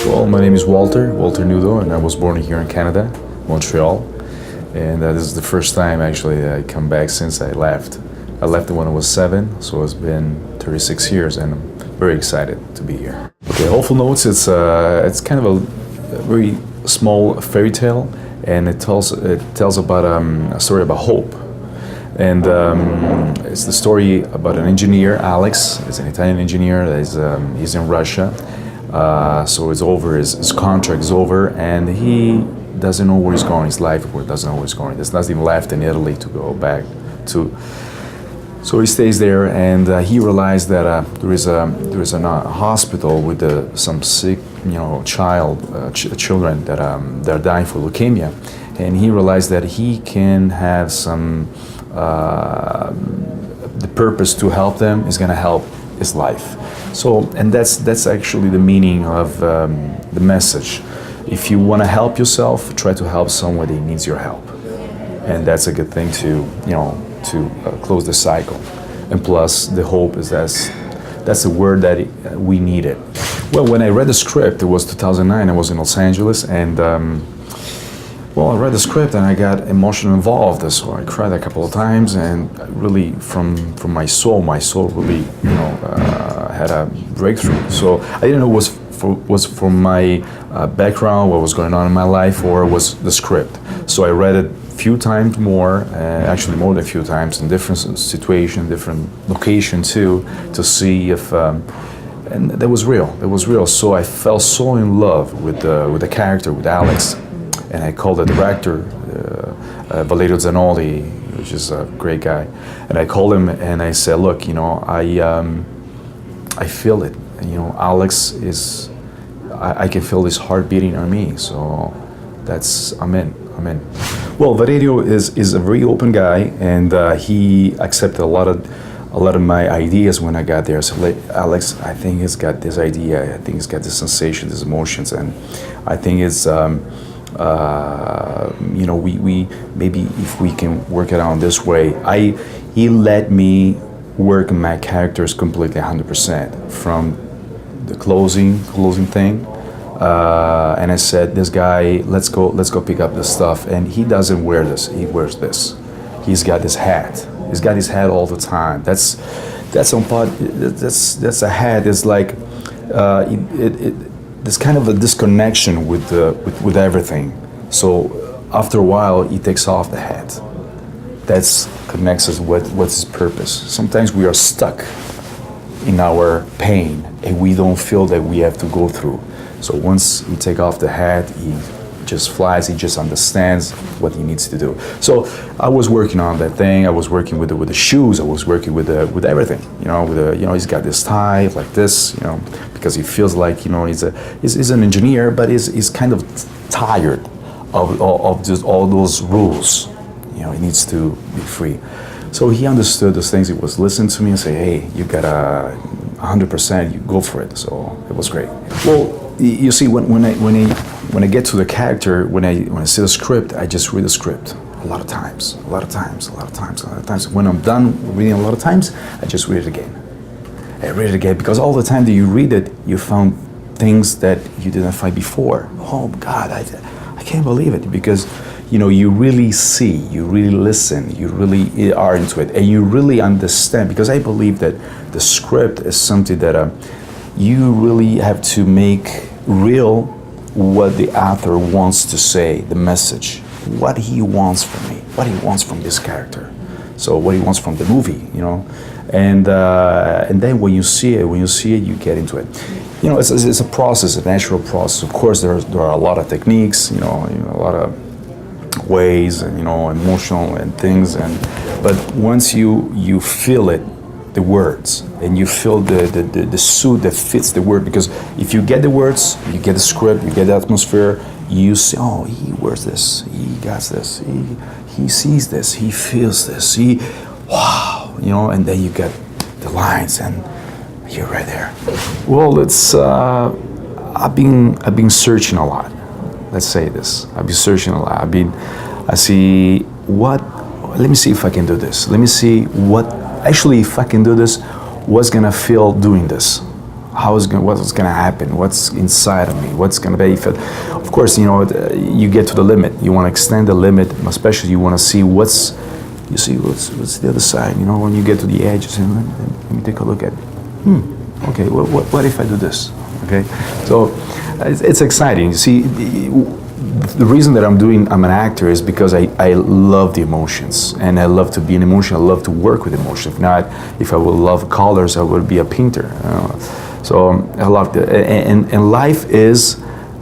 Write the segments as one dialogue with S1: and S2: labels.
S1: Well, my name is Walter Nudo, and I was born here in Canada, Montreal. And this is the first time actually that I come back since I left. I left when I was 7, so it's been 36 years, and I'm very excited to be here. Okay, Hopeful Notes, it's kind of a very small fairy tale, and it tells about a story about hope. And it's the story about an engineer, Alex. It's an Italian engineer that he's in Russia. So it's over, his contract is over, and he doesn't know where he's going. His life doesn't know where he's going. There's nothing left in Italy to go back to. So he stays there, and he realized that there is a hospital with some sick, children that are dying for leukemia, and he realized that he can have some. The purpose to help them is going to help his life. So, and that's actually the meaning of the message. If you want to help yourself, try to help someone that needs your help, and that's a good thing to close the cycle. And plus, the hope is that's the word that we needed. Well, when I read the script, it was 2009. I was in Los Angeles, and I read the script and I got emotionally involved. So I cried a couple of times, and really, from my soul really, had a breakthrough. So I didn't know it was from my background, what was going on in my life, or was the script. So I read it a few times more, actually more than a few times, in different situations, different location too, to see if. And that was real. It was real. So I fell so in love with the character, with Alex. And I called the director, Valerio Zanoli, which is a great guy. And I called him and I said, look, I feel it. Alex is, I can feel his heart beating on me. So I'm in. Well, Valerio is a very open guy, and he accepted a lot of my ideas when I got there. So Alex, I think he's got this idea. I think he's got this sensation, these emotions, and I think it's. We maybe if we can work it out this way. He let me work my characters completely 100% from the closing thing, and I said, this guy, let's go pick up this stuff, and he doesn't wear this. He wears this. He's got this hat. He's got his hat all the time. That's a hat. It's like there's kind of a disconnection with everything. So after a while, he takes off the hat. That connects us with what's his purpose. Sometimes we are stuck in our pain, and we don't feel that we have to go through. So once he takes off the hat, he just flies. He just understands what he needs to do. So I was working on that thing. I was working with the shoes. I was working with everything. He's got this tie like this. Because he feels like he's an engineer, but he's kind of tired of just all those rules. He needs to be free. So he understood those things. He was listening to me and say, "Hey, you got 100%. You go for it." So it was great. Well, you see, when I get to the character, when I see the script, I just read the script a lot of times. When I'm done reading a lot of times, I just read it again. I read it again because all the time that you read it, you found things that you didn't find before. Oh God, I can't believe it, because you really see, you really listen, you really are into it, and you really understand. Because I believe that the script is something that you really have to make real what the author wants to say, the message, what he wants from me, what he wants from this character. So what he wants from the movie, and then when you see it, you get into it. It's a process, a natural process. Of course, there are a lot of techniques, a lot of ways, and emotional and things. But once you feel it, the words, and you feel the suit that fits the word. Because if you get the words, you get the script, you get the atmosphere, you say, oh, he wears this, he got this, he sees this, he feels this, wow, and then you get the lines, and you're right there. Well, it's I've been searching a lot. Let's say this. I've been searching a lot. I see what. Let me see if I can do this. Let me see what. Actually, if I can do this, what's gonna feel doing this? what's gonna happen, what's inside of me, what's gonna be. Of course, you know, you get to the limit. You want to extend the limit, especially you want to see what's the other side. You know, when you get to the edge, you say, let me take a look at. Okay, what if I do this? Okay, so it's exciting. You see, the reason that I'm an actor is because I love the emotions, and I love to be an emotion. I love to work with emotion. If not, if I would love colors, I would be a painter. So I love it, and life is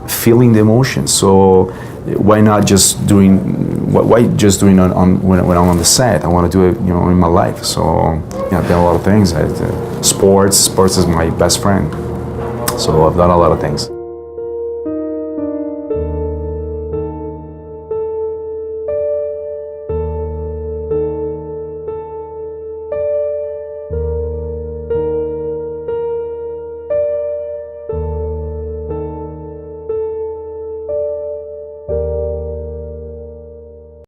S1: feeling the emotions. So why not just doing? Why just doing on when I'm on the set? I want to do it, you know, in my life. So I've done a lot of things. Sports is my best friend. So I've done a lot of things.